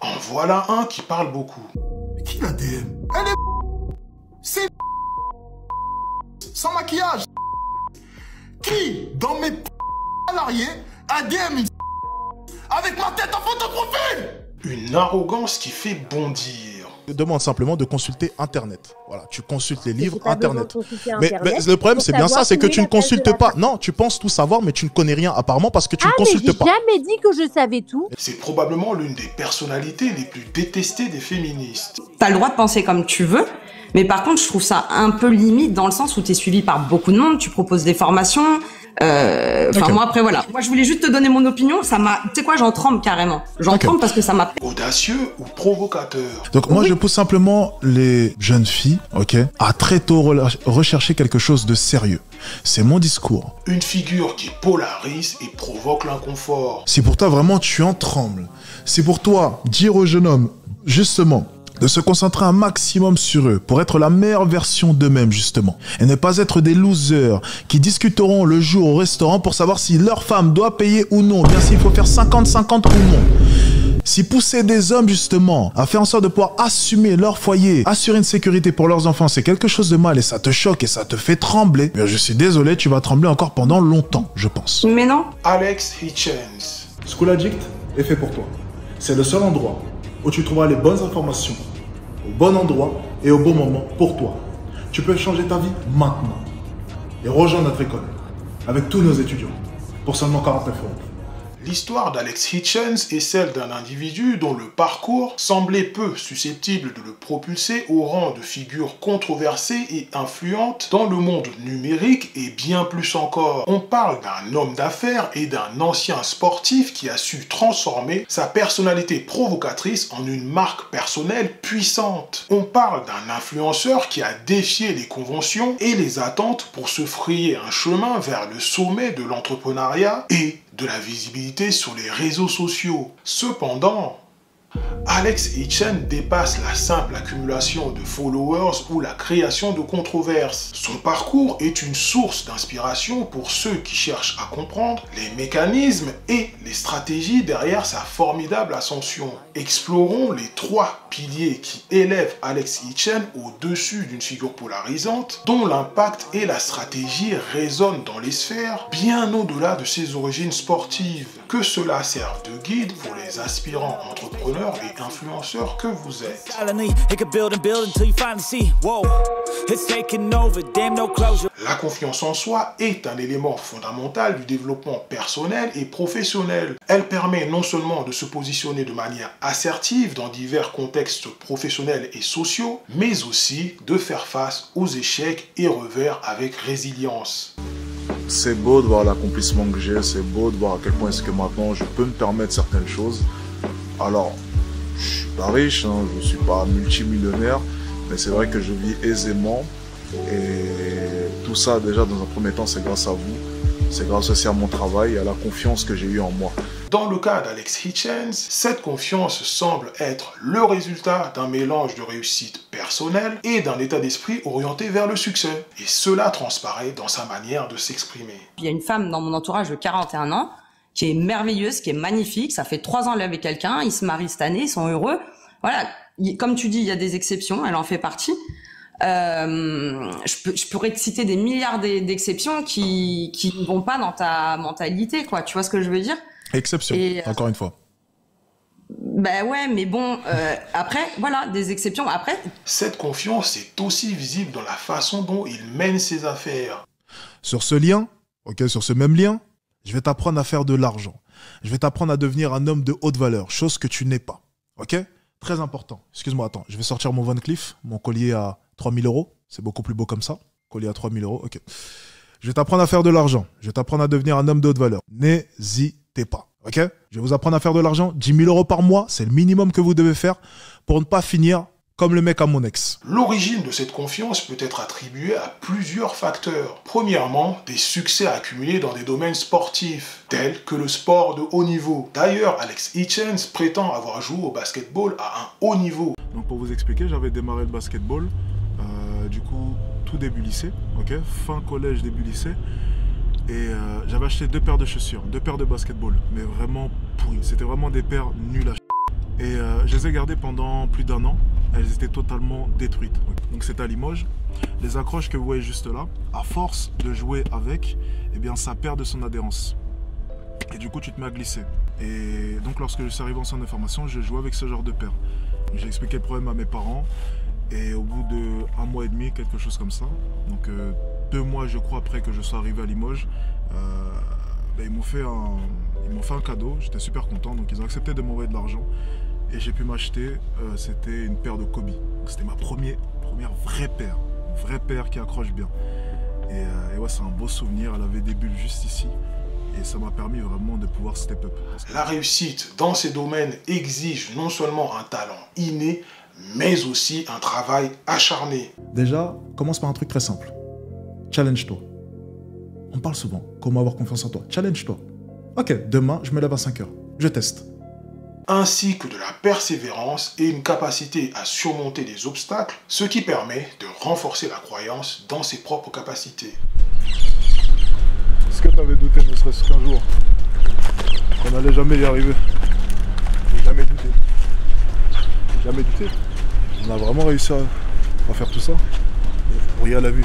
En voilà un qui parle beaucoup. Mais qui la DM? Elle est... C'est... Sans maquillage. Qui, dans mes salariés, a DM une... avec ma tête en photo profil? Une arrogance qui fait bondir. Je demande simplement de consulter Internet. Voilà, tu consultes les livres, pas besoin de Internet. consulter Mais le problème, c'est bien ça, c'est que tu ne consultes pas. Non, tu penses tout savoir, mais tu ne connais rien apparemment parce que tu ne consultes pas. J'ai jamais dit que je savais tout. C'est probablement l'une des personnalités les plus détestées des féministes. T'as le droit de penser comme tu veux, mais par contre, je trouve ça un peu limite dans le sens où t'es suivi par beaucoup de monde, tu proposes des formations. Moi après voilà. Moi je voulais juste te donner mon opinion, ça m'a... Tu sais quoi, j'en tremble carrément. J'en tremble parce que ça m'a... Audacieux ou provocateur? Donc moi je pousse simplement les jeunes filles, ok, à très tôt rechercher quelque chose de sérieux. C'est mon discours. Une figure qui polarise et provoque l'inconfort. Si pour toi vraiment tu en trembles, si pour toi dire aux jeunes hommes, justement, de se concentrer un maximum sur eux pour être la meilleure version d'eux-mêmes justement et ne pas être des losers qui discuteront le jour au restaurant pour savoir si leur femme doit payer ou non, bien s'il faut faire 50-50 ou non. Si pousser des hommes justement à faire en sorte de pouvoir assumer leur foyer, assurer une sécurité pour leurs enfants, c'est quelque chose de mal et ça te choque et ça te fait trembler, bien je suis désolé, tu vas trembler encore pendant longtemps, je pense. Mais non. Alex Hitchens. School Addict est fait pour toi. C'est le seul endroit où tu trouveras les bonnes informations, au bon endroit et au bon moment pour toi. Tu peux changer ta vie maintenant et rejoindre notre école avec tous nos étudiants pour seulement 49 €. L'histoire d'Alex Hitchens est celle d'un individu dont le parcours semblait peu susceptible de le propulser au rang de figure controversée et influente dans le monde numérique et bien plus encore. On parle d'un homme d'affaires et d'un ancien sportif qui a su transformer sa personnalité provocatrice en une marque personnelle puissante. On parle d'un influenceur qui a défié les conventions et les attentes pour se frayer un chemin vers le sommet de l'entrepreneuriat et de la visibilité sur les réseaux sociaux. Cependant, Alex Hitchens dépasse la simple accumulation de followers ou la création de controverses. Son parcours est une source d'inspiration pour ceux qui cherchent à comprendre les mécanismes et les stratégies derrière sa formidable ascension. Explorons les 3 piliers qui élèvent Alex Hitchens au-dessus d'une figure polarisante, dont l'impact et la stratégie résonnent dans les sphères bien au-delà de ses origines sportives. Que cela serve de guide pour les aspirants entrepreneurs et influenceurs que vous êtes. La confiance en soi est un élément fondamental du développement personnel et professionnel. Elle permet non seulement de se positionner de manière assertive dans divers contextes professionnels et sociaux, mais aussi de faire face aux échecs et revers avec résilience. C'est beau de voir l'accomplissement que j'ai, c'est beau de voir à quel point est-ce que maintenant je peux me permettre certaines choses. Alors, je suis pas riche, hein, je suis pas multimillionnaire, mais c'est vrai que je vis aisément et tout ça déjà dans un premier temps c'est grâce à vous, c'est grâce aussi à mon travail et à la confiance que j'ai eue en moi. Dans le cas d'Alex Hitchens, cette confiance semble être le résultat d'un mélange de réussite personnelle et d'un état d'esprit orienté vers le succès. Et cela transparaît dans sa manière de s'exprimer. Il y a une femme dans mon entourage de 41 ans qui est merveilleuse, qui est magnifique. Ça fait 3 ans qu'elle est avec quelqu'un, ils se marient cette année, ils sont heureux. Voilà, comme tu dis, il y a des exceptions, elle en fait partie. Je pourrais te citer des milliards d'exceptions qui ne vont pas dans ta mentalité, quoi. Tu vois ce que je veux dire? Exception, encore une fois. Ben ouais, mais bon, après, voilà, des exceptions. Après, cette confiance est aussi visible dans la façon dont il mène ses affaires. Sur ce lien, ok, sur ce même lien, je vais t'apprendre à faire de l'argent. Je vais t'apprendre à devenir un homme de haute valeur, chose que tu n'es pas. Ok? Très important. Excuse-moi, attends, je vais sortir mon Van Cleef, mon collier à 3000 €. C'est beaucoup plus beau comme ça. Collier à 3000 €, ok. Je vais t'apprendre à faire de l'argent. Je vais t'apprendre à devenir un homme de haute valeur. N'hésitez pas, ok? Je vais vous apprendre à faire de l'argent. 10 000 € par mois, c'est le minimum que vous devez faire pour ne pas finir comme le mec à mon ex. L'origine de cette confiance peut être attribuée à plusieurs facteurs. Premièrement, des succès accumulés dans des domaines sportifs, tels que le sport de haut niveau. D'ailleurs, Alex Hitchens prétend avoir joué au basketball à un haut niveau. Donc pour vous expliquer, j'avais démarré le basketball, du coup tout début lycée, ok, fin collège, début lycée. Et j'avais acheté 2 paires de chaussures, 2 paires de basketball, mais vraiment pourries. C'était vraiment des paires nulles à ch... Et je les les ai gardées pendant plus d'1 an. Elles étaient totalement détruites. Donc c'était à Limoges. Les accroches que vous voyez juste là, à force de jouer avec, eh bien ça perd de son adhérence. Et du coup tu te mets à glisser. Et donc lorsque je suis arrivé en centre de formation, je jouais avec ce genre de paire. J'ai expliqué le problème à mes parents. Et au bout d'1 mois et demi, quelque chose comme ça, donc 2 mois je crois après que je sois arrivé à Limoges, ils m'ont fait un cadeau, j'étais super content, donc ils ont accepté de m'envoyer de l'argent et j'ai pu m'acheter, c'était une paire de Kobe. C'était ma première vraie paire qui accroche bien. Et ouais, c'est un beau souvenir, elle avait des bulles juste ici. Et ça m'a permis vraiment de pouvoir step up. La réussite dans ces domaines exige non seulement un talent inné, mais aussi un travail acharné. Déjà, commence par un truc très simple. Challenge-toi. On parle souvent, comment avoir confiance en toi. Challenge-toi. Ok, demain, je me lève à 5 heures. Je teste. Ainsi que de la persévérance et une capacité à surmonter des obstacles, ce qui permet de renforcer la croyance dans ses propres capacités. Est-ce que tu avais douté, ne serait-ce qu'un jour, qu'on n'allait jamais y arriver? J'ai jamais douté. Jamais douté. On a vraiment réussi à faire tout ça. Pour y aller à la vue.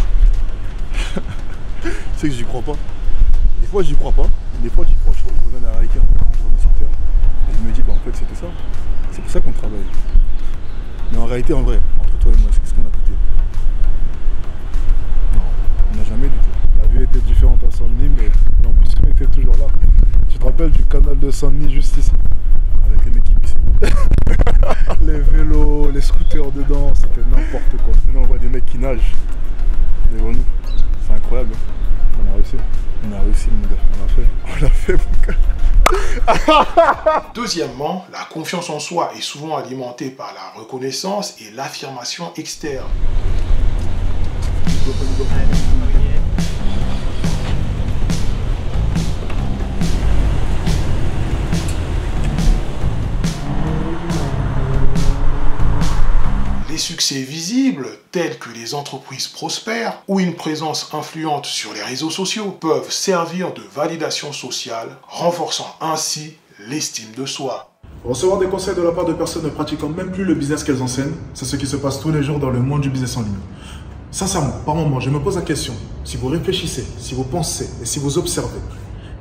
Tu sais que j'y crois pas. Des fois j'y crois pas. Des fois j'y crois, je reviens à la réalité et je me dis bah en fait c'était ça. C'est pour ça qu'on travaille. Mais en réalité, en vrai, entre toi et moi, qu'est-ce qu'on a douté? Non, on n'a jamais douté. La vue était différente à Saint-Denis, mais l'ambition était toujours là. Tu te rappelles du canal de Saint-Denis juste ici? Avec les mecs qui pissaient. Les vélos, les scooters dedans, c'était n'importe quoi. Maintenant on voit des mecs qui nagent devant nous. C'est incroyable. On a réussi. On a réussi, mon gars. On l'a fait, mon gars. Deuxièmement, la confiance en soi est souvent alimentée par la reconnaissance et l'affirmation externe. Les succès visibles, tels que les entreprises prospèrent ou une présence influente sur les réseaux sociaux, peuvent servir de validation sociale, renforçant ainsi l'estime de soi. Recevoir des conseils de la part de personnes ne pratiquant même plus le business qu'elles enseignent, c'est ce qui se passe tous les jours dans le monde du business en ligne. Sincèrement, par moment, je me pose la question, si vous réfléchissez, si vous pensez et si vous observez,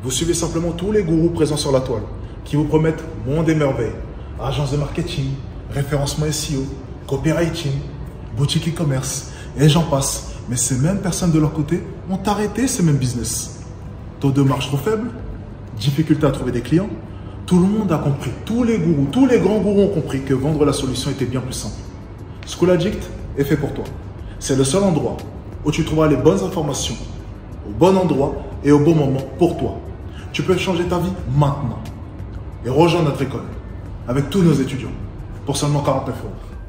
vous suivez simplement tous les gourous présents sur la toile, qui vous promettent monde et merveilles, agences de marketing, référencement SEO, copywriting, boutique e-commerce, et j'en passe. Mais ces mêmes personnes de leur côté ont arrêté ces mêmes business. Taux de marge trop faible, difficulté à trouver des clients. Tout le monde a compris, tous les gourous, tous les grands gourous ont compris que vendre la solution était bien plus simple. School Addict est fait pour toi. C'est le seul endroit où tu trouveras les bonnes informations, au bon endroit et au bon moment pour toi. Tu peux changer ta vie maintenant et rejoindre notre école avec tous nos étudiants pour seulement 49 €.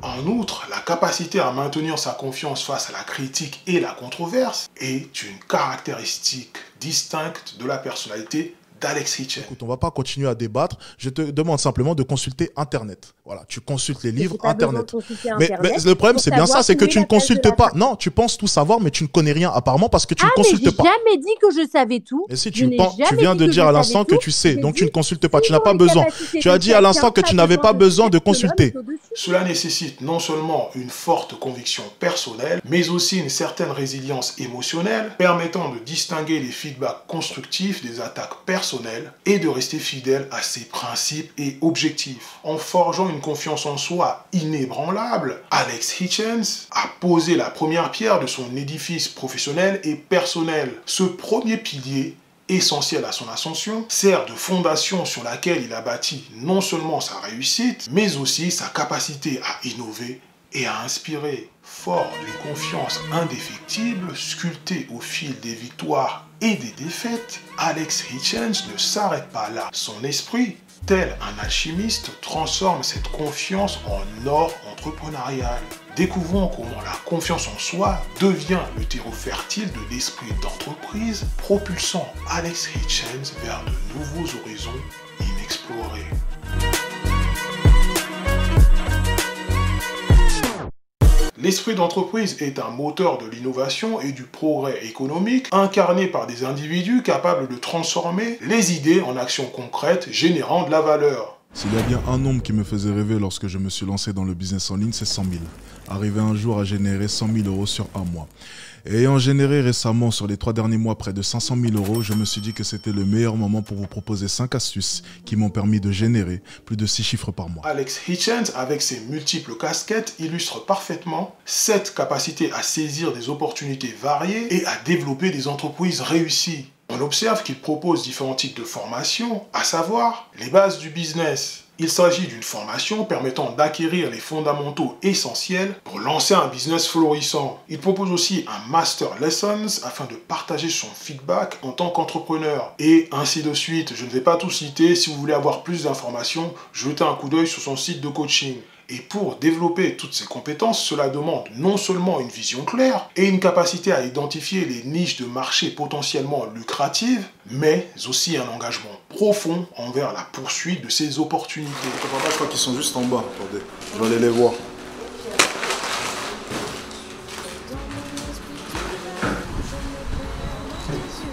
En outre, la capacité à maintenir sa confiance face à la critique et la controverse est une caractéristique distincte de la personnalité d'Alex Hitchens. Écoute, on va pas continuer à débattre. Je te demande simplement de consulter Internet. Voilà, tu consultes les livres Internet. Mais le problème, c'est bien ça, c'est que tu ne consultes pas. Non, tu penses tout savoir, mais tu ne connais rien apparemment parce que tu ne consultes pas. J'ai jamais dit que je savais tout. Mais si tu viens de dire à l'instant que tu sais, donc tu ne consultes pas, tu n'as pas besoin. Tu as dit à l'instant que tu n'avais pas besoin de consulter. Cela nécessite non seulement une forte conviction personnelle, mais aussi une certaine résilience émotionnelle, permettant de distinguer les feedbacks constructifs des attaques personnelles et de rester fidèle à ses principes et objectifs. En forgeant une confiance en soi inébranlable, Alex Hitchens a posé la première pierre de son édifice professionnel et personnel. Ce premier pilier, essentiel à son ascension, sert de fondation sur laquelle il a bâti non seulement sa réussite, mais aussi sa capacité à innover et à inspirer. Fort d'une confiance indéfectible, sculptée au fil des victoires et des défaites, Alex Hitchens ne s'arrête pas là. Son esprit, tel un alchimiste, transforme cette confiance en or entrepreneurial. Découvrons comment la confiance en soi devient le terreau fertile de l'esprit d'entreprise, propulsant Alex Hitchens vers de nouveaux horizons inexplorés. L'esprit d'entreprise est un moteur de l'innovation et du progrès économique, incarné par des individus capables de transformer les idées en actions concrètes générant de la valeur. S'il y a bien un nombre qui me faisait rêver lorsque je me suis lancé dans le business en ligne, c'est 100 000. Arriver un jour à générer 100 000 euros sur un mois. Et ayant généré récemment sur les 3 derniers mois près de 500 000 euros, je me suis dit que c'était le meilleur moment pour vous proposer 5 astuces qui m'ont permis de générer plus de 6 chiffres par mois. Alex Hitchens, avec ses multiples casquettes, illustre parfaitement cette capacité à saisir des opportunités variées et à développer des entreprises réussies. On observe qu'il propose différents types de formations, à savoir les bases du business. Il s'agit d'une formation permettant d'acquérir les fondamentaux essentiels pour lancer un business florissant. Il propose aussi un Master Lessons afin de partager son feedback en tant qu'entrepreneur. Et ainsi de suite. Je ne vais pas tout citer. Si vous voulez avoir plus d'informations, jetez un coup d'œil sur son site de coaching. Et pour développer toutes ces compétences, cela demande non seulement une vision claire et une capacité à identifier les niches de marché potentiellement lucratives, mais aussi un engagement profond envers la poursuite de ces opportunités. Je crois qu'ils sont juste en bas. Attendez, je vais aller les voir.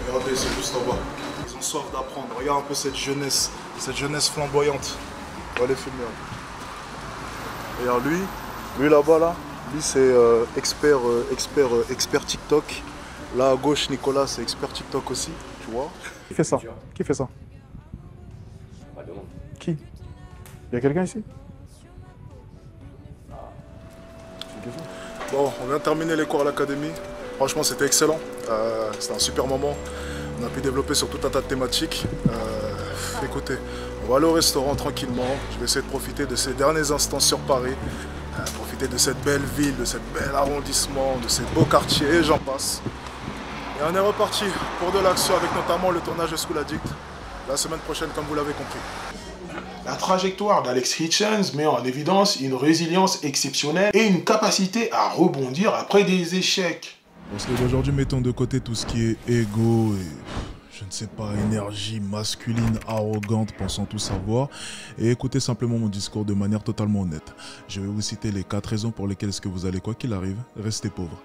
Regardez, c'est juste en bas. Ils ont soif d'apprendre. Regarde un peu cette jeunesse flamboyante. On va les filmer. Regarde lui là-bas là, lui c'est expert TikTok. Là à gauche Nicolas c'est expert TikTok aussi, tu vois. Qui fait ça? Qui fait ça? Qui? Il y a quelqu'un ici? Bon, on vient de terminer les cours à l'académie. Franchement c'était excellent, c'était un super moment. On a pu développer sur tout un tas de thématiques. Écoutez, on va aller au restaurant tranquillement. Je vais essayer de profiter de ces derniers instants sur Paris. Profiter de cette belle ville, de ce bel arrondissement, de ces beaux quartiers, et j'en passe. Et on est reparti pour de l'action avec notamment le tournage de School Addict la semaine prochaine, comme vous l'avez compris. La trajectoire d'Alex Hitchens met en évidence une résilience exceptionnelle et une capacité à rebondir après des échecs. Parce qu'aujourd'hui, mettons de côté tout ce qui est ego et... je ne sais pas, énergie masculine, arrogante, pensant tout savoir, et écoutez simplement mon discours de manière totalement honnête. Je vais vous citer les 4 raisons pour lesquelles est-ce que vous allez, quoi qu'il arrive, rester pauvre.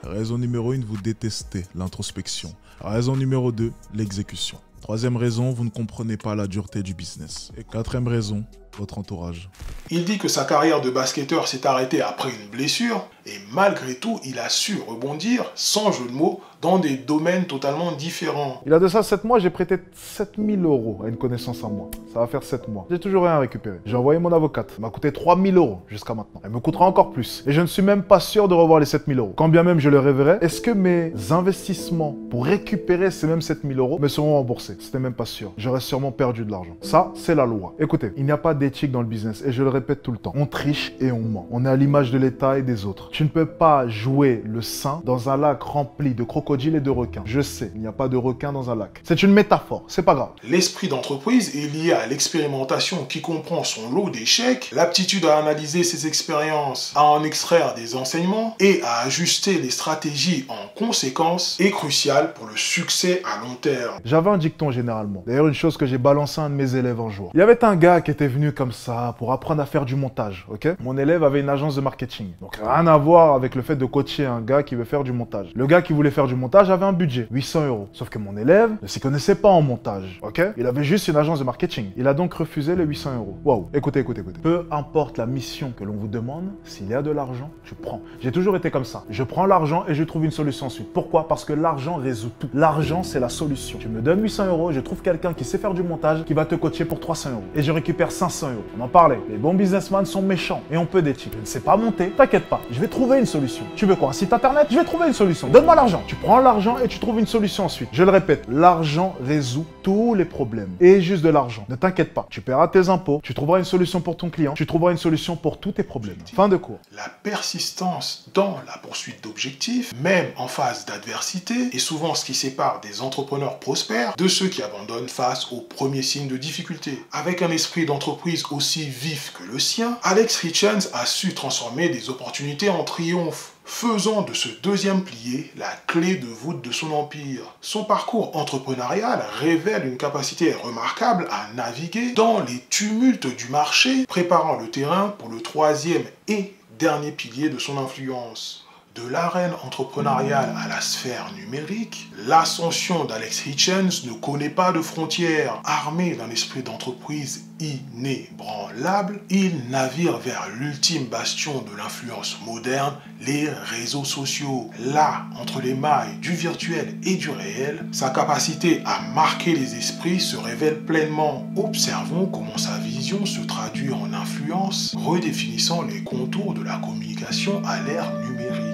Raison numéro 1, vous détestez l'introspection. Raison numéro 2, l'exécution. Troisième raison, vous ne comprenez pas la dureté du business. Et quatrième raison, votre entourage. Il dit que sa carrière de basketteur s'est arrêtée après une blessure, et malgré tout, il a su rebondir, sans jeu de mots, dans des domaines totalement différents. Il a de ça 7 mois, j'ai prêté 7 000 € à une connaissance à moi. Ça va faire 7 mois. J'ai toujours rien récupéré. J'ai envoyé mon avocate. Elle m'a coûté 3 000 € jusqu'à maintenant. Elle me coûtera encore plus. Et je ne suis même pas sûr de revoir les 7 000 €. Quand bien même je le rêverais, est-ce que mes investissements pour récupérer ces mêmes 7 000 € me seront remboursés? C'était même pas sûr. J'aurais sûrement perdu de l'argent. Ça, c'est la loi. Écoutez, il n'y a pas d'éthique dans le business et je le répète tout le temps. On triche et on ment. On est à l'image de l'État et des autres. Tu ne peux pas jouer le saint dans un lac rempli de crocodiles et de requins. Je sais, il n'y a pas de requins dans un lac. C'est une métaphore, c'est pas grave. L'esprit d'entreprise est lié à l'expérimentation qui comprend son lot d'échecs, l'aptitude à analyser ses expériences, à en extraire des enseignements et à ajuster les stratégies en conséquence est crucial pour le succès à long terme. J'avais un dicton généralement. D'ailleurs, une chose que j'ai balancé à un de mes élèves un jour. Il y avait un gars qui était venu comme ça pour apprendre à faire du montage, ok? Mon élève avait une agence de marketing. Donc rien à voir avec le fait de coacher un gars qui veut faire du montage. Le gars qui voulait faire du montage avait un budget, 800 €. Sauf que mon élève ne s'y connaissait pas en montage, ok? Il avait juste une agence de marketing. Il a donc refusé les 800 €. Waouh, écoutez. Peu importe la mission que l'on vous demande, s'il y a de l'argent, tu prends. J'ai toujours été comme ça. Je prends l'argent et je trouve une solution ensuite. Pourquoi? Parce que l'argent résout tout. L'argent, c'est la solution. Tu me donnes 800 €, je trouve quelqu'un qui sait faire du montage, qui va te coacher pour 300 €. Et je récupère 500 €. On en parlait. Les bons businessmen sont méchants et on peut d'éthique. Je ne sais pas monter. T'inquiète pas, je vais trouver une solution. Tu veux quoi? Un site internet? Je vais trouver une solution. Donne-moi l'argent. Tu prends l'argent et tu trouves une solution ensuite. Je le répète, l'argent résout tous les problèmes. Et juste de l'argent. Ne t'inquiète pas. Tu paieras tes impôts, tu trouveras une solution pour ton client, tu trouveras une solution pour tous tes problèmes. Fin de cours. La persistance dans la poursuite d'objectifs, même en phase d'adversité, est souvent ce qui sépare des entrepreneurs prospères de ceux qui abandonnent face aux premiers signes de difficulté. Avec un esprit d'entreprise aussi vif que le sien, Alex Hitchens a su transformer des opportunités en triomphe, faisant de ce deuxième pilier la clé de voûte de son empire. Son parcours entrepreneurial révèle une capacité remarquable à naviguer dans les tumultes du marché, préparant le terrain pour le troisième et dernier pilier de son influence. De l'arène entrepreneuriale à la sphère numérique, l'ascension d'Alex Hitchens ne connaît pas de frontières. Armé d'un esprit d'entreprise inébranlable, il navire vers l'ultime bastion de l'influence moderne, les réseaux sociaux. Là, entre les mailles du virtuel et du réel, sa capacité à marquer les esprits se révèle pleinement. Observons comment sa vision se traduit en influence, redéfinissant les contours de la communication à l'ère numérique.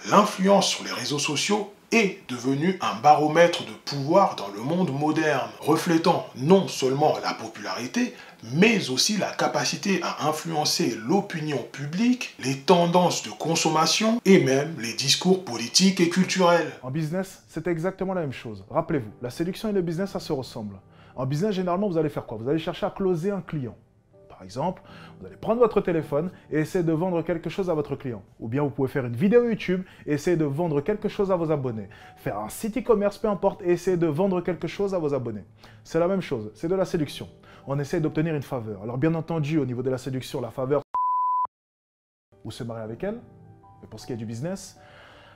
L'influence sur les réseaux sociaux est devenue un baromètre de pouvoir dans le monde moderne, reflétant non seulement la popularité, mais aussi la capacité à influencer l'opinion publique, les tendances de consommation et même les discours politiques et culturels. En business, c'est exactement la même chose. Rappelez-vous, la séduction et le business, ça se ressemble. En business, généralement, vous allez faire quoi? Vous allez chercher à closer un client. Par exemple, vous allez prendre votre téléphone et essayer de vendre quelque chose à votre client. Ou bien vous pouvez faire une vidéo YouTube et essayer de vendre quelque chose à vos abonnés. Faire un site e-commerce, peu importe, et essayer de vendre quelque chose à vos abonnés. C'est la même chose, c'est de la séduction. On essaie d'obtenir une faveur. Alors bien entendu, au niveau de la séduction, la faveur, vous se mariez avec elle. Mais pour ce qui est du business,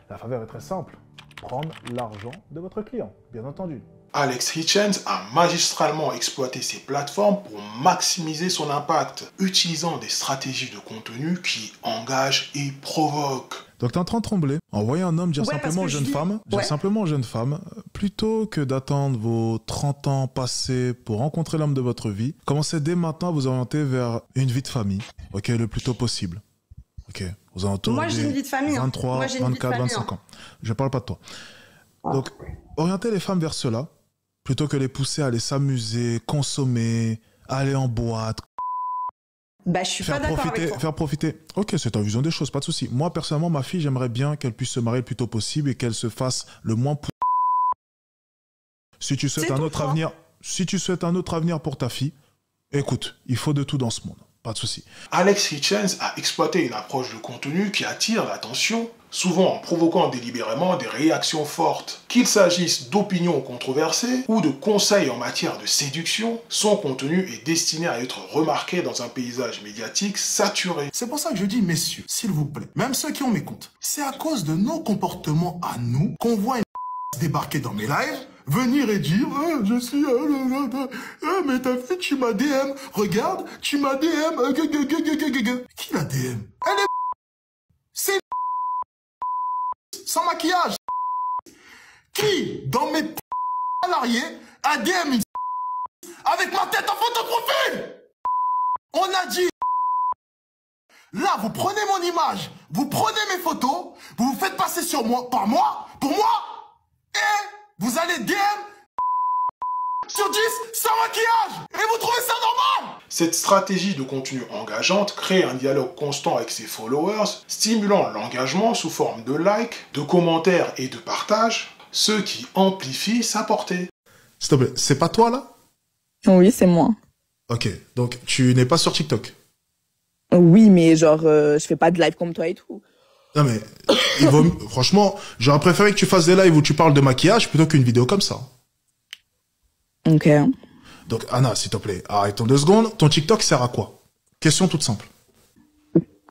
la faveur est très simple. Prendre l'argent de votre client, bien entendu. Alex Hitchens a magistralement exploité ces plateformes pour maximiser son impact, utilisant des stratégies de contenu qui engagent et provoquent. Donc t'es en train de trembler en voyant un homme dire simplement aux jeunes femmes, plutôt que d'attendre vos 30 ans passés pour rencontrer l'homme de votre vie, commencez dès maintenant à vous orienter vers une vie de famille, ok, le plus tôt possible. Ok, aux alentours Moi j'ai une vie de famille. 23, Moi, j'ai une 24, vie de famille, 25 ans. Je parle pas de toi. Donc, orientez les femmes vers cela, plutôt que les pousser à aller s'amuser, consommer, aller en boîte. Bah, je suis pas d'accord avec toi. Faire profiter. Ok, c'est ta vision des choses, pas de souci. Moi, personnellement, ma fille, j'aimerais bien qu'elle puisse se marier le plus tôt possible et qu'elle se fasse le moins pour... Si tu souhaites un autre avenir, pour ta fille, écoute, il faut de tout dans ce monde. Pas de souci. Alex Hitchens a exploité une approche de contenu qui attire l'attention, souvent en provoquant délibérément des réactions fortes. Qu'il s'agisse d'opinions controversées ou de conseils en matière de séduction, son contenu est destiné à être remarqué dans un paysage médiatique saturé. C'est pour ça que je dis, messieurs, s'il vous plaît, même ceux qui ont mes comptes, c'est à cause de nos comportements à nous qu'on voit une débarquer dans mes lives, venir et dire je suis mais ta fille tu m'as DM, regarde, tu m'as DM, qui l'a DM? Elle est c'est sans maquillage. Qui dans mes salariés a DM une avec ma tête en photo de profil? On a dit là vous prenez mon image, vous prenez mes photos, vous vous faites passer sur moi pour moi et vous allez DM sur 10 sans maquillage et vous trouvez ça normal? Cette stratégie de contenu engageante crée un dialogue constant avec ses followers, stimulant l'engagement sous forme de likes, de commentaires et de partages, ce qui amplifie sa portée. S'il te plaît, c'est pas toi là? Oui, c'est moi. Ok, donc tu n'es pas sur TikTok? Oui, mais genre, je fais pas de live comme toi et tout. Non mais, franchement, j'aurais préféré que tu fasses des lives où tu parles de maquillage plutôt qu'une vidéo comme ça. Ok. Donc Anna, s'il te plaît, arrêtons 2 secondes. Ton TikTok sert à quoi? Question toute simple.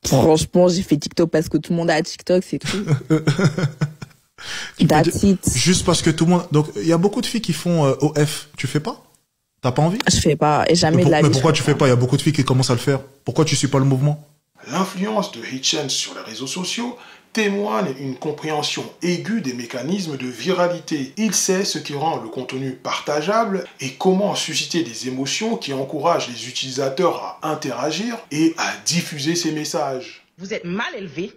Franchement, j'ai fait TikTok parce que tout le monde a TikTok, c'est tout. That's it. Juste parce que tout le monde... Donc, il y a beaucoup de filles qui font OF. Tu fais pas? T'as pas envie? Je fais pas, et jamais de la vie. Mais pourquoi tu fais pas? Il y a beaucoup de filles qui commencent à le faire. Pourquoi tu suis pas le mouvement? L'influence de Hitchens sur les réseaux sociaux témoigne une compréhension aiguë des mécanismes de viralité. Il sait ce qui rend le contenu partageable et comment susciter des émotions qui encouragent les utilisateurs à interagir et à diffuser ces messages. Vous êtes mal élevé,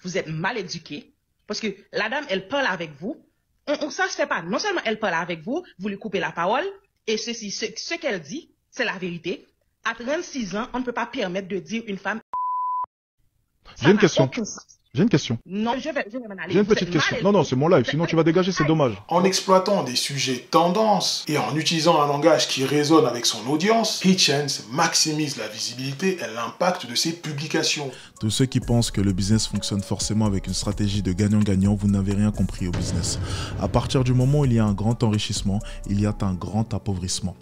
vous êtes mal éduqué, parce que la dame, elle parle avec vous, ça se fait pas. Non seulement elle parle avec vous, vous lui coupez la parole, et ce qu'elle dit, c'est la vérité. À 36 ans, on ne peut pas permettre de dire une femme... J'ai une question. J'ai une question. Non, je vais m'en aller. J'ai une petite question. Non, c'est mon live, sinon tu vas dégager, c'est dommage. En exploitant des sujets tendances et en utilisant un langage qui résonne avec son audience, Hitchens maximise la visibilité et l'impact de ses publications. Tous ceux qui pensent que le business fonctionne forcément avec une stratégie de gagnant-gagnant, vous n'avez rien compris au business. À partir du moment où il y a un grand enrichissement, il y a un grand appauvrissement.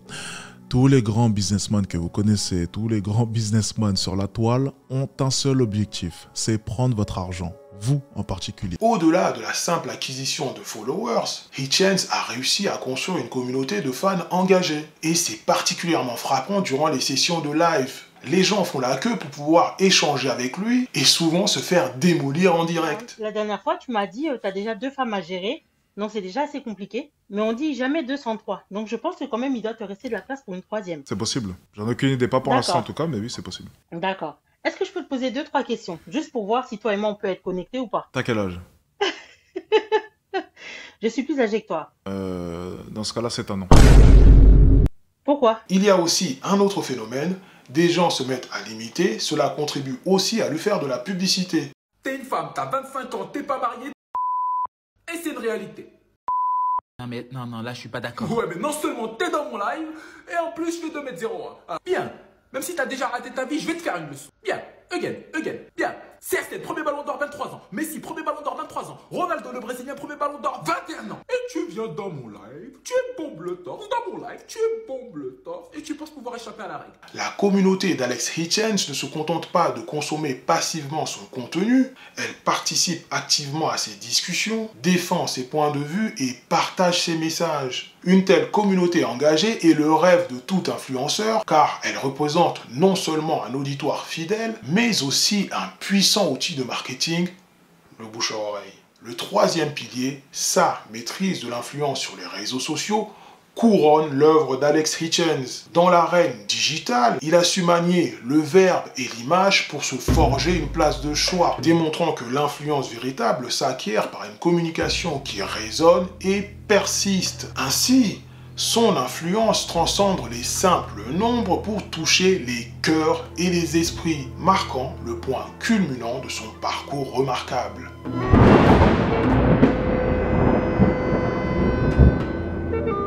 Tous les grands businessmen que vous connaissez, tous les grands businessmen sur la toile ont un seul objectif, c'est prendre votre argent. Vous en particulier. Au-delà de la simple acquisition de followers, Hitchens a réussi à construire une communauté de fans engagés. Et c'est particulièrement frappant durant les sessions de live. Les gens font la queue pour pouvoir échanger avec lui et souvent se faire démolir en direct. La dernière fois, tu m'as dit, tu as déjà 2 femmes à gérer. Non, c'est déjà assez compliqué. Mais on dit jamais 203. Donc je pense que quand même, il doit te rester de la place pour une 3e. C'est possible. J'en ai aucune idée, pas pour l'instant en tout cas, mais oui, c'est possible. D'accord. Est-ce que je peux te poser 2-3 questions, juste pour voir si toi et moi on peut être connectés ou pas? T'as quel âge? Je suis plus âgée que toi. Dans ce cas-là, c'est un non. Pourquoi? Il y a aussi un autre phénomène, des gens se mettent à l'imiter, cela contribue aussi à lui faire de la publicité. T'es une femme, t'as 25 ans, t'es pas mariée, et c'est une réalité. Non mais non, là je suis pas d'accord. Ouais, mais non seulement t'es dans mon live, et en plus je vais 2,01 m. Ah, bien. Même si t'as déjà raté ta vie, je vais te faire une leçon. Bien. Again. Bien. CR7, premier ballon d'or, 23 ans. Messi, premier ballon d'or, 23 ans. Ronaldo, le Brésilien, premier ballon d'or, 21 ans. Et tu viens dans mon live, tu bombe le torse. Dans mon live, tu bombe le torse. Et tu penses pouvoir échapper à la règle. La communauté d'Alex Hitchens ne se contente pas de consommer passivement son contenu, elle participe activement à ses discussions, défend ses points de vue et partage ses messages. Une telle communauté engagée est le rêve de tout influenceur car elle représente non seulement un auditoire fidèle, mais aussi un puissant outil de marketing, le bouche à oreille. Le 3e pilier, sa maîtrise de l'influence sur les réseaux sociaux, couronne l'œuvre d'Alex Hitchens. Dans l'arène digitale, il a su manier le verbe et l'image pour se forger une place de choix, démontrant que l'influence véritable s'acquiert par une communication qui résonne et persiste. Ainsi, son influence transcende les simples nombres pour toucher les cœurs et les esprits, marquant le point culminant de son parcours remarquable.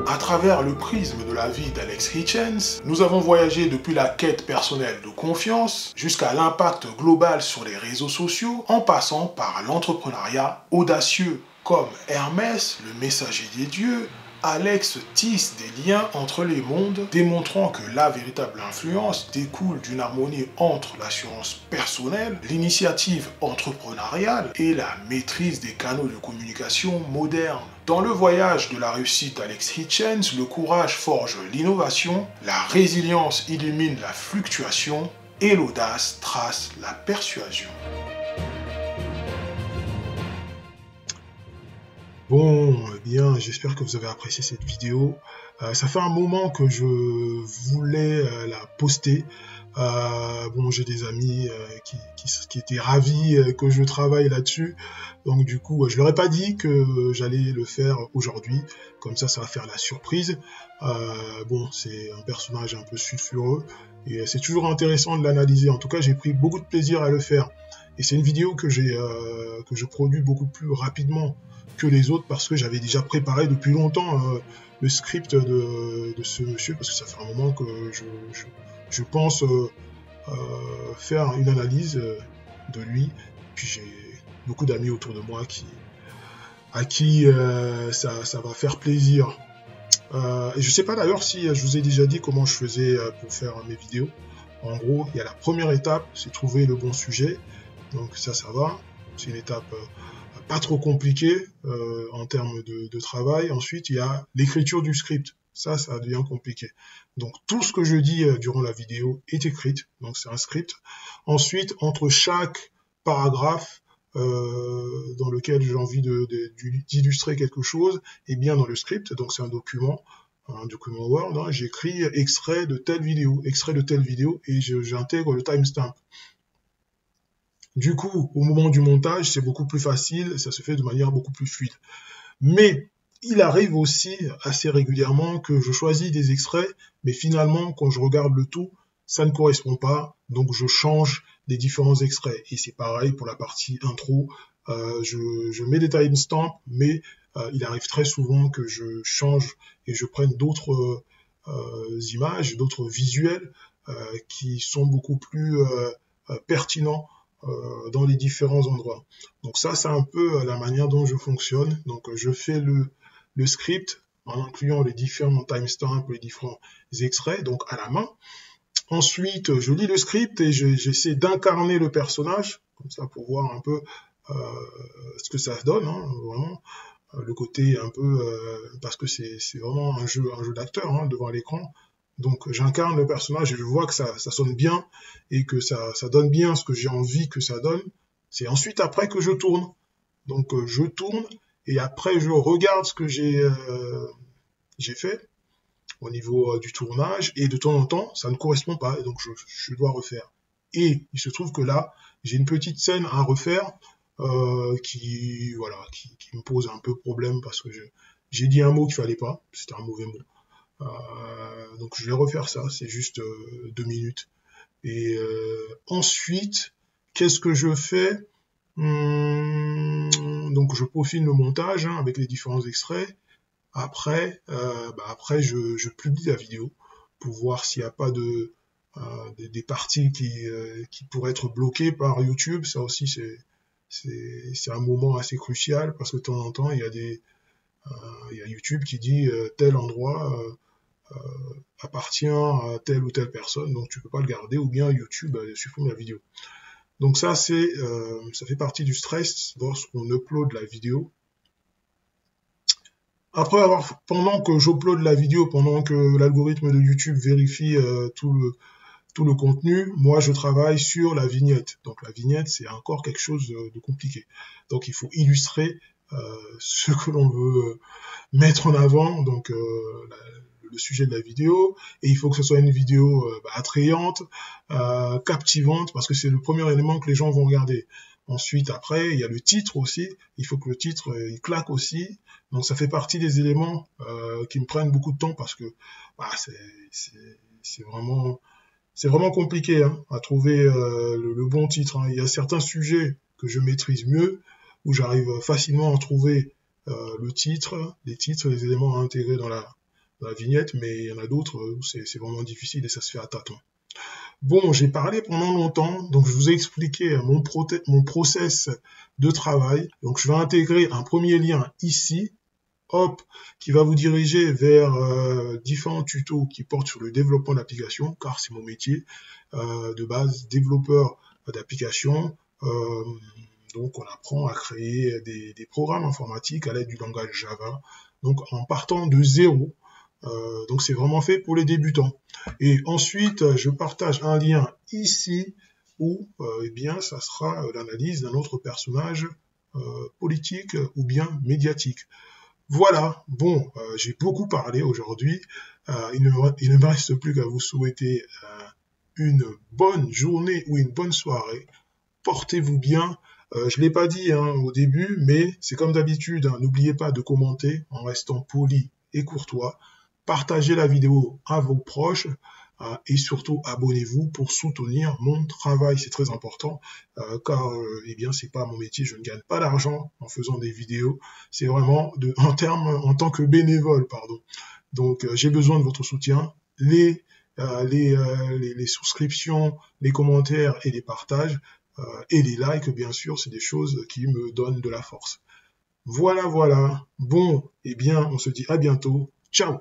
À travers le prisme de la vie d'Alex Hitchens, nous avons voyagé depuis la quête personnelle de confiance jusqu'à l'impact global sur les réseaux sociaux, en passant par l'entrepreneuriat audacieux. Comme Hermès, le messager des dieux, Alex tisse des liens entre les mondes, démontrant que la véritable influence découle d'une harmonie entre l'assurance personnelle, l'initiative entrepreneuriale et la maîtrise des canaux de communication modernes. Dans le voyage de la réussite d'Alex Hitchens, le courage forge l'innovation, la résilience illumine la fluctuation et l'audace trace la persuasion. Bon, eh bien, j'espère que vous avez apprécié cette vidéo. Ça fait un moment que je voulais la poster. Bon, j'ai des amis qui étaient ravis que je travaille là-dessus. Donc du coup, je leur ai pas dit que j'allais le faire aujourd'hui. Comme ça va faire la surprise. Bon, c'est un personnage un peu sulfureux. Et c'est toujours intéressant de l'analyser. En tout cas, j'ai pris beaucoup de plaisir à le faire. Et c'est une vidéo que je produis beaucoup plus rapidement que les autres parce que j'avais déjà préparé depuis longtemps le script de ce monsieur, parce que ça fait un moment que je pense faire une analyse de lui. Puis j'ai beaucoup d'amis autour de moi à qui ça va faire plaisir. Et je sais pas d'ailleurs si je vous ai déjà dit comment je faisais pour faire mes vidéos. En gros, il y a la première étape, c'est trouver le bon sujet. Donc ça va. C'est une étape pas trop compliquée en termes de travail. Ensuite, il y a l'écriture du script. Ça devient compliqué. Donc tout ce que je dis durant la vidéo est écrit. Donc c'est un script. Ensuite, entre chaque paragraphe dans lequel j'ai envie d'illustrer quelque chose, et bien dans le script, donc c'est un document Word, hein, j'écris extrait de telle vidéo, et j'intègre le timestamp. Du coup, au moment du montage, c'est beaucoup plus facile, ça se fait de manière beaucoup plus fluide. Mais il arrive aussi assez régulièrement que je choisis des extraits, mais finalement, quand je regarde le tout, ça ne correspond pas, donc je change les différents extraits. Et c'est pareil pour la partie intro, je mets des timestamps, mais il arrive très souvent que je change et je prenne d'autres images, d'autres visuels qui sont beaucoup plus pertinents dans les différents endroits. Donc ça, c'est un peu la manière dont je fonctionne. Donc je fais le script, en incluant les différents timestamps, les différents extraits, donc à la main. Ensuite, je lis le script et j'essaie d'incarner le personnage, comme ça pour voir un peu ce que ça donne, hein, vraiment. Le côté un peu, parce que c'est vraiment un jeu d'acteur hein, devant l'écran. Donc j'incarne le personnage et je vois que ça sonne bien et que ça donne bien ce que j'ai envie que ça donne. C'est ensuite après que je tourne. Donc je tourne et après je regarde ce que j'ai fait au niveau du tournage et de temps en temps ça ne correspond pas et donc je dois refaire. Et il se trouve que là j'ai une petite scène à refaire qui me pose un peu problème parce que j'ai dit un mot qu'il fallait pas, c'était un mauvais mot. Donc je vais refaire ça, c'est juste 2 minutes. Et ensuite, qu'est-ce que je fais? Donc je peaufine le montage hein, avec les différents extraits. Après, je publie la vidéo pour voir s'il n'y a pas des parties qui pourraient être bloquées par YouTube. Ça aussi, c'est un moment assez crucial parce que de temps en temps, il y a YouTube qui dit tel endroit appartient à telle ou telle personne, donc tu peux pas le garder, ou bien YouTube supprime la vidéo. Donc ça, ça fait partie du stress lorsqu'on upload la vidéo. Après pendant que j'upload la vidéo, pendant que l'algorithme de YouTube vérifie tout le contenu, moi je travaille sur la vignette. Donc la vignette, c'est encore quelque chose de compliqué. Donc il faut illustrer ce que l'on veut mettre en avant, donc le sujet de la vidéo, et il faut que ce soit une vidéo attrayante, captivante, parce que c'est le premier élément que les gens vont regarder. Ensuite, après, il y a le titre aussi, il faut que le titre il claque aussi, donc ça fait partie des éléments qui me prennent beaucoup de temps parce que c'est vraiment compliqué hein, à trouver le bon titre. Hein. Il y a certains sujets que je maîtrise mieux, où j'arrive facilement à trouver les titres, les éléments à intégrer dans la vignette, mais il y en a d'autres où c'est vraiment difficile et ça se fait à tâtons. Bon, j'ai parlé pendant longtemps, donc je vous ai expliqué mon process de travail. Donc je vais intégrer un premier lien ici, hop, qui va vous diriger vers différents tutos qui portent sur le développement d'applications, car c'est mon métier de base, développeur d'applications. Donc on apprend à créer des programmes informatiques à l'aide du langage Java, donc en partant de zéro. Donc c'est vraiment fait pour les débutants. Et ensuite, je partage un lien ici où eh bien, ça sera l'analyse d'un autre personnage politique ou bien médiatique. Voilà, bon, j'ai beaucoup parlé aujourd'hui. Il ne me reste plus qu'à vous souhaiter une bonne journée ou une bonne soirée. Portez-vous bien. Je l'ai pas dit hein, au début, mais c'est comme d'habitude. Hein, n'oubliez pas de commenter en restant poli et courtois. Partagez la vidéo à vos proches et surtout abonnez-vous pour soutenir mon travail. C'est très important car eh bien c'est pas mon métier. Je ne gagne pas d'argent en faisant des vidéos. C'est vraiment en tant que bénévole, pardon. Donc j'ai besoin de votre soutien. Les souscriptions, les commentaires et les partages et les likes, bien sûr, c'est des choses qui me donnent de la force. Voilà. Bon, eh bien, on se dit à bientôt. Ciao!